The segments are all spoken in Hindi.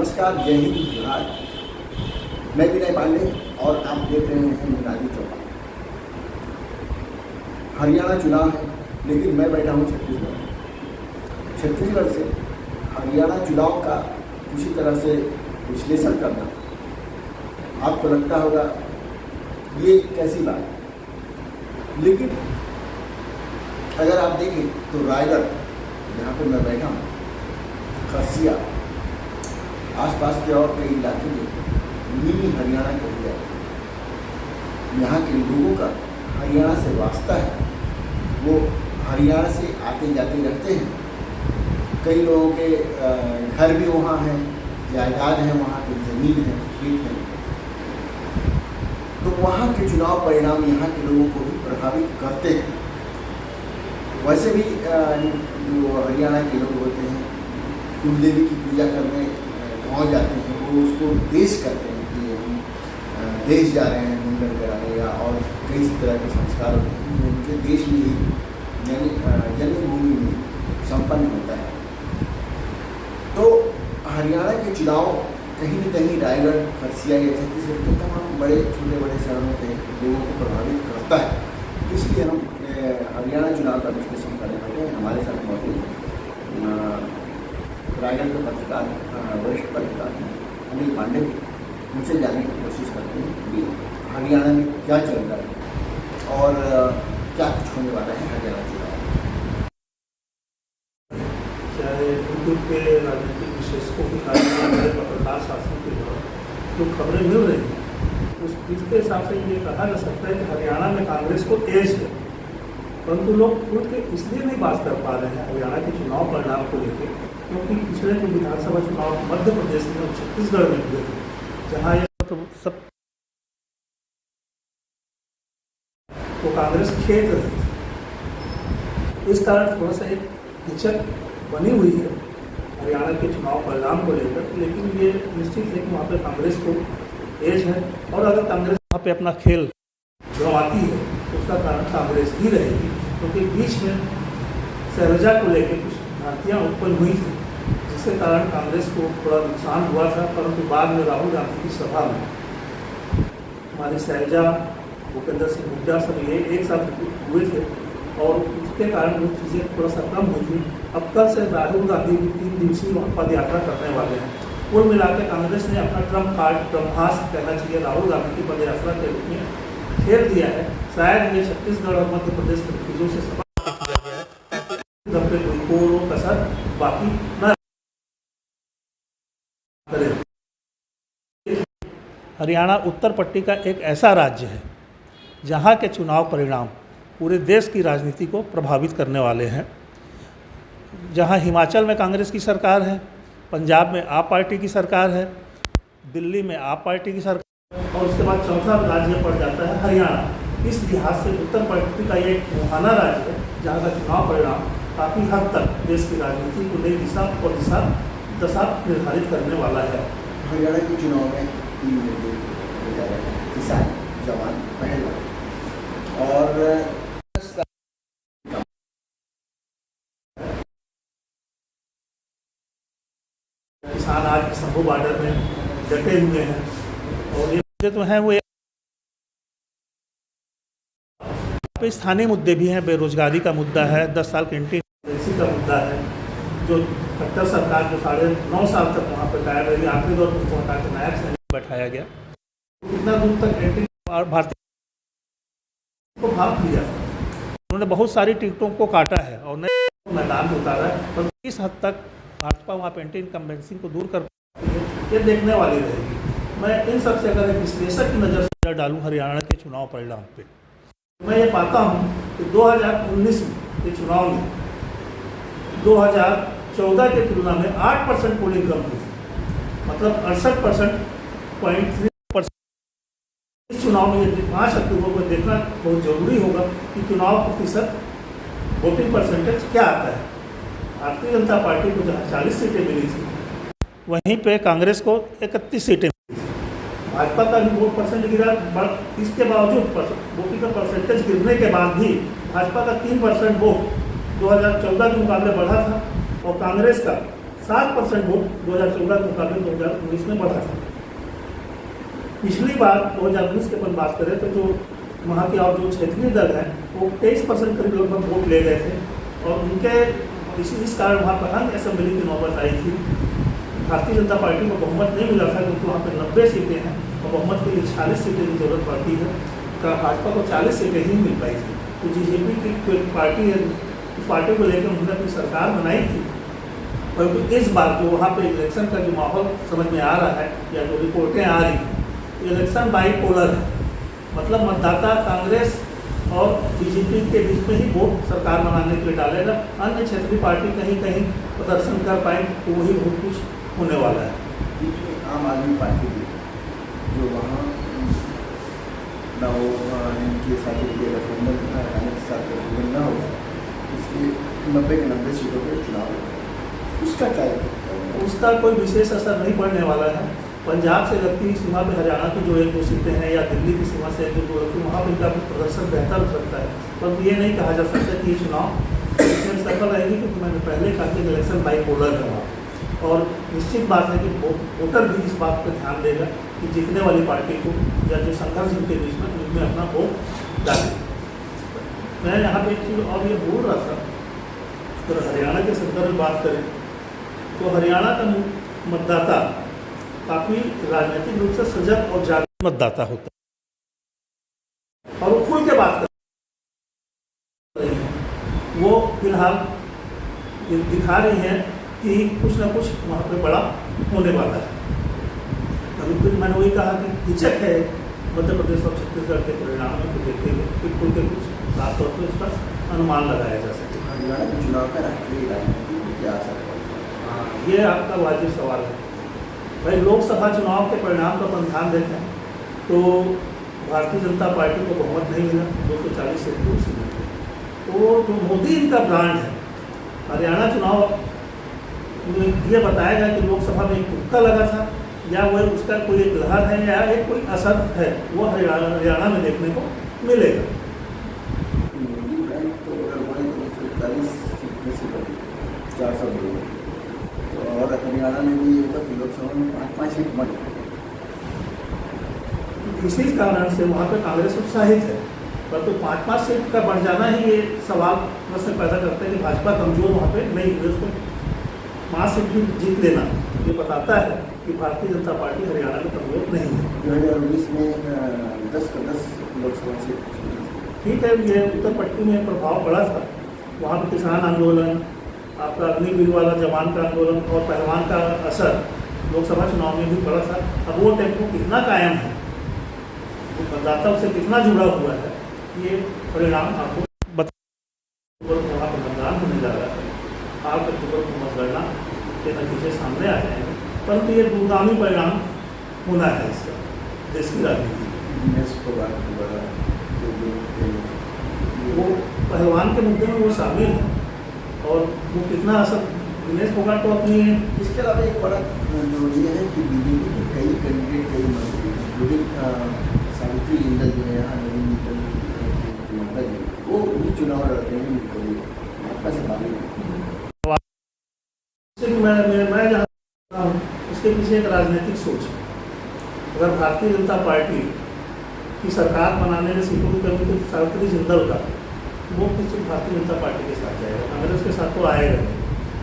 नमस्कार, जय हिंद जोहार। मैं विनय पांडे और आप देख रहे हैं मुनादी चौपाल। हरियाणा चुनाव है, लेकिन मैं बैठा हूँ छत्तीसगढ़ से हरियाणा चुनाव का किसी तरह से विश्लेषण करना आपको लगता होगा ये कैसी बात है, लेकिन अगर आप देखें तो रायगढ़, जहाँ पर मैं बैठा हूँ, खरसिया, आसपास के और कई इलाके में मिनी हरियाणा कही जाती है। यहाँ के लोगों का हरियाणा से वास्ता है, वो हरियाणा से आते जाते रहते हैं। कई लोगों के घर भी वहाँ हैं, जायदाद है, वहाँ पे ज़मीन है, खेत है। तो वहाँ के चुनाव परिणाम यहाँ के लोगों को भी प्रभावित करते हैं। वैसे भी जो हरियाणा के लोग होते हैं, कुल देवी की पूजा करने गाँव जाते हैं, वो उसको देश करते हैं कि हम देश जा रहे हैं मुंडन कराने, या और कई तरह के संस्कार होते हैं जो उनके देश में ही यानी जन्मभूमि में संपन्न होता है। तो हरियाणा के चुनाव कहीं न कहीं रायगढ़, खरसिया या छत्तीसगढ़ के तमाम बड़े छोटे बड़े शहरों के लोगों को प्रभावित करता है। इसलिए हम हरियाणा चुनाव का विश्लेषण करने बैठे हैं। हमारे साथ मौजूद रायगढ़ के पत्रकार, वरिष्ठ पत्रकार अनिल पांडे, उनसे जानने की कोशिश करते हैं कि हरियाणा में क्या चल रहा है और क्या कुछ होने वाला है हरियाणा चुनाव। चाहे यूट्यूब के राजनीतिक विशेषज्ञों की हमारे पत्रकार शासन के द्वारा जो खबरें मिल रही हैं, इसके हिसाब से ये कहा जा सकता है कि हरियाणा में कांग्रेस को तेज है, परंतु लोग खुल के इसलिए नहीं बात कर पा रहे हैं हरियाणा के चुनाव परिणाम को लेकर, क्योंकि पिछले जो विधानसभा चुनाव मध्य प्रदेश में और छत्तीसगढ़ में हुए थे, जहाँ ये सब तो कांग्रेस खेल रही थी। इस कारण थोड़ा सा एक हिचक बनी हुई है हरियाणा के चुनाव परिणाम को लेकर, लेकिन ये निश्चित है कि वहाँ पे कांग्रेस को एज है, और अगर कांग्रेस वहाँ पे अपना खेल गंवाती है तो उसका कारण कांग्रेस ही रहेगी, क्योंकि बीच में शैलजा को लेकर कुछ भ्रांतियाँ उत्पन्न हुई थी, जिसके कारण कांग्रेस को थोड़ा नुकसान हुआ था। परंतु बाद में राहुल गांधी की सभा में हमारी शैलजा, भूपेंद्र सिंह हुड्डा सब ये एक साथ हुए थे, और उसके कारण वो चीज़ें थोड़ा सा कम हुई थी। अब कल से राहुल गांधी 3 दिवसीय पद यात्रा करने वाले हैं। कुल मिलाकर कांग्रेस ने अपना ट्रम्प कार्ड, ट्रम्पहास कहना चाहिए, राहुल गांधी की पद यात्रा के रूप में खेल दिया है। शायद ये छत्तीसगढ़ और मध्य प्रदेश के नतीजों से सफल किया गया है, पे कोई कोर कसर बाकी न करे। हरियाणा उत्तर पट्टी का एक ऐसा राज्य है जहाँ के चुनाव परिणाम पूरे देश की राजनीति को प्रभावित करने वाले हैं। जहाँ हिमाचल में कांग्रेस की सरकार है, पंजाब में आप पार्टी की सरकार है, दिल्ली में आप पार्टी की सरकार, और उसके बाद चौथा राज्य पड़ जाता है हरियाणा। इस लिहाज से उत्तर पट्टी का ये एक मुहाना राज्य है जहाँ का चुनाव परिणाम काफ़ी हद तक देश की राजनीति को नई दिशा और दशा निर्धारित करने वाला है। हरियाणा के चुनाव में 3 मुद्दे किसान, जवान, महिला और किसान आज शंभू बॉर्डर में डटे हुए हैं, और ये तो हैं वो स्थानीय मुद्दे भी हैं। बेरोजगारी का मुद्दा है, 10 साल कैंटीन का मुद्दा है, जो खट्टर सरकार जो 9.5 साल तक वहाँ पर कायम रही, आखिरी दौर में हटा के नायब से बैठाया गया। कितना दूर तक कैंटीन और भारतीय को भाग लिया, उन्होंने बहुत सारी टिकटों को काटा है और नए मैदान में उतारा है, पर इस हद तक भाजपा वहाँ पेंटी इनकम्बेंसिंग को दूर कर ये देखने वाली रहेगी। मैं इन सबसे अगर एक विश्लेषक की नज़र से डालूँ हरियाणा के चुनाव परिणाम पे, मैं ये पाता हूँ कि 2019 के चुनाव में 2014 के तुलना में 8% पोलिंग कम हुई थी, मतलब 68.3%। इस चुनाव में यदि 5 अक्टूबर को देखना बहुत जरूरी होगा कि चुनाव प्रतिशत वोटिंग परसेंटेज क्या आता है। भारतीय जनता पार्टी को जहाँ 40 सीटें मिली थी, वहीं पे कांग्रेस को 31 सीटें। भाजपा का भी वोट परसेंट गिरा, इसके बावजूद वोटिंग का परसेंटेज गिरने के बाद भी भाजपा का 3% वोट 2014 के मुकाबले बढ़ा था, और कांग्रेस का 7% वोट 2014 के मुकाबले 2019 में बढ़ा था। पिछली बार 2019 की अपन बात करें तो जो वहाँ के और जो क्षेत्रीय दल हैं वो 23% करीब लगभग वोट ले गए थे और उनके इस कारण वहाँ पर अंग असेंबली की नौबत आई थी। भारतीय जनता पार्टी को बहुमत नहीं मिला था क्योंकि वहाँ पर 90 सीटें हैं और बहुमत के लिए 40 सीटें की जरूरत पड़ती है। भाजपा को 40 सीटें ही मिल पाई थी। तो बीजेपी की कोई पार्टी है, उस पार्टी को लेकर उन्होंने अपनी सरकार बनाई थी। परंतु इस बार जो वहाँ पे इलेक्शन का जो माहौल समझ में आ रहा है या जो रिपोर्टें आ रही हैं, इलेक्शन बाइपोलर है। मतलब मतदाता कांग्रेस और बीजेपी के बीच में ही वोट सरकार बनाने के लिए डालेगा। अन्य क्षेत्रीय पार्टी कहीं कहीं प्रदर्शन कर पाए तो वही बहुत कुछ होने वाला है। बीच में आम आदमी पार्टी जो वहाँ न हो इनके साथ गठबंधन के साथ गठबंधन न हो, इसलिए 90 के 90 सीटों पर चुनाव होगा। उसका क्या है? उसका कोई विशेष असर नहीं पड़ने वाला है। पंजाब से लगती सीमा पे हरियाणा की जो 1-2 सीटें हैं या दिल्ली की सीमा से जो लगती वहाँ पर इनका प्रदर्शन बेहतर हो सकता है। परंतु ये नहीं कहा जा सकता कि ये चुनाव इसमें सफल रहेगी क्योंकि मैंने पहले कहा कि इलेक्शन बाइपोलर है वहाँ। और निश्चित बात है कि वोटर भी इस बात पर ध्यान देगा कि जीतने वाली पार्टी को या जो संघर्ष उनके बीच में उनमें अपना वोट डाले। मैं यहाँ पे एक चीज़ और ये बोल रहा था, अगर हरियाणा के संदर्भ में बात करें तो हरियाणा का मतदाता काफ़ी राजनीतिक रूप से सजग और जागरूक मतदाता होता है और वो खुल के बात कर रही है। वो फिलहाल दिखा रही हैं कि कुछ ना कुछ वहाँ पे बड़ा होने वाला है। अभी फिर मैंने वही कहा कि हिचक है मध्य प्रदेश और छत्तीसगढ़ के परिणाम को देखते हुए कि खुल के कुछ साफ तौर पर इसका अनुमान लगाया जा सके। हरियाणा के चुनाव का राष्ट्रीय राजनीति में क्या असर पड़ता है? ये आपका वाजिब सवाल है भाई। लोकसभा चुनाव के परिणाम का अपन ध्यान देखें तो भारतीय जनता पार्टी को बहुमत नहीं मिला, 240 से कुर्सी मिली। तो जो मोदी इनका ब्रांड है, हरियाणा चुनाव ये बताएगा कि लोकसभा में एक तुक्का लगा था या वो उसका कोई एक लहर है या एक कोई असर है, वो हरियाणा में देखने को मिलेगा। मोदी ब्रांड तो अगर बोले तो 40 सीट में से 400 लोग और हरियाणा में भी होगा कि लोकसभा में 5-5 सीट बन। इसी कारण से वहाँ पे कांग्रेस उत्साहित है। परंतु 5-5 सीट का बढ़ जाना ही ये सवाल प्रश्न पैदा करता है कि भाजपा कमजोर वहाँ पे नहीं है, उसको 5 सीट भी जीत लेना ये बताता है कि भारतीय जनता पार्टी हरियाणा में कमजोर नहीं है। 2019 में 10 का 10 लोकसभा सीट। ठीक है, ये उत्तर पट्टी में प्रभाव पड़ा था। वहाँ पर किसान आंदोलन, आपका अग्निवीर वाला जवान का आंदोलन और पहलवान का असर लोकसभा चुनाव में भी पड़ा था। अब वो टेम्पो कितना कायम है, वो मतदाता उससे कितना जुड़ा हुआ है, ये परिणाम आपको वहाँ पर मतदान होने जा रहा है। 8 अक्टूबर को मतगणना के नतीजे सामने आ जाएंगे, परंतु ये दूरगामी परिणाम होना है इसका देश की राजनीति। वो पहलवान के मुद्दे में वो शामिल है और वो कितना असर दिनेश फोगाट को अपनी। इसके अलावा एक बड़ा जो ये है कि बीजेपी के कई कैंडिडेट, कई मंत्री इंक्लूडिंग सावित्री जिंदल जो है यहाँ नवीन निकल वो भी चुनाव लड़ते हैं। भाजपा से बागी मैं जहाँ हूँ उसके पीछे एक राजनीतिक सोच है। अगर भारतीय जनता पार्टी की सरकार बनाने में सीटों की कमी तो सावित्री जिंदल का वो किसी भारतीय जनता पार्टी के साथ जाएगा, कांग्रेस के साथ तो आएगा।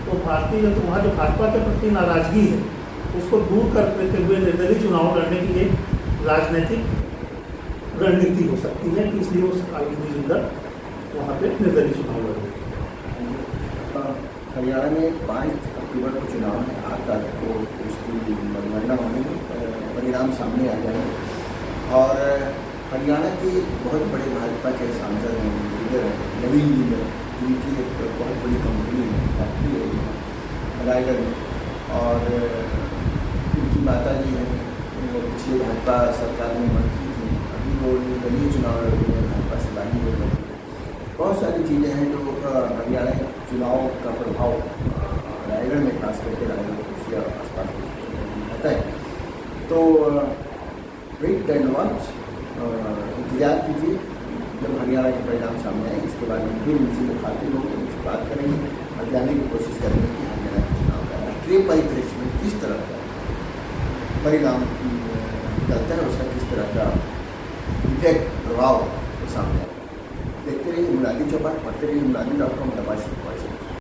तो भारतीय जनता वहाँ जो भाजपा के प्रति नाराजगी है उसको दूर करते हुए निर्दलीय चुनाव लड़ने की एक राजनीतिक रणनीति हो सकती है कि इसलिए उस सावित्री जिंदल वहाँ पे निर्दलीय चुनाव लड़ेगी। हरियाणा में 5 अक्टूबर को चुनाव है। 8 तारीख को उसकी मतगणना होने में परिणाम सामने आ जाएंगे और हरियाणा के बहुत बड़े भाजपा के सांसद हैं, लीडर हैं, नवीन लीडर, जिनकी एक बहुत बड़ी कंपनी है, फैक्ट्री है रायगढ़ में और उनकी माता जी हैं, वो पिछले भाजपा सरकार में मंत्री थी, अभी वो निर्दलीय चुनाव लड़ रही है, भाजपा से बागी हो रही है। बहुत सारी चीज़ें हैं जो हरियाणा चुनाव का प्रभाव रायगढ़ में खास करके रायगढ़ कुर्सी आसपास रहता है। तो वेट एंड वॉच, इंतजार कीजिए जब हरियाणा के परिणाम सामने आए। इसके बाद हम फिर उनसे मुखातिब होकर उनसे बात करेंगे और जानने की कोशिश करेंगे कि हरियाणा के चुनाव का राष्ट्रीय परिप्रेक्ष्य में किस तरह का परिणाम निकलता है, उसका किस तरह का इफेक्ट प्रभाव सामने आता है। देखते रहिए मुनादी चौपाल, पढ़ते रहिए मुनादी.com।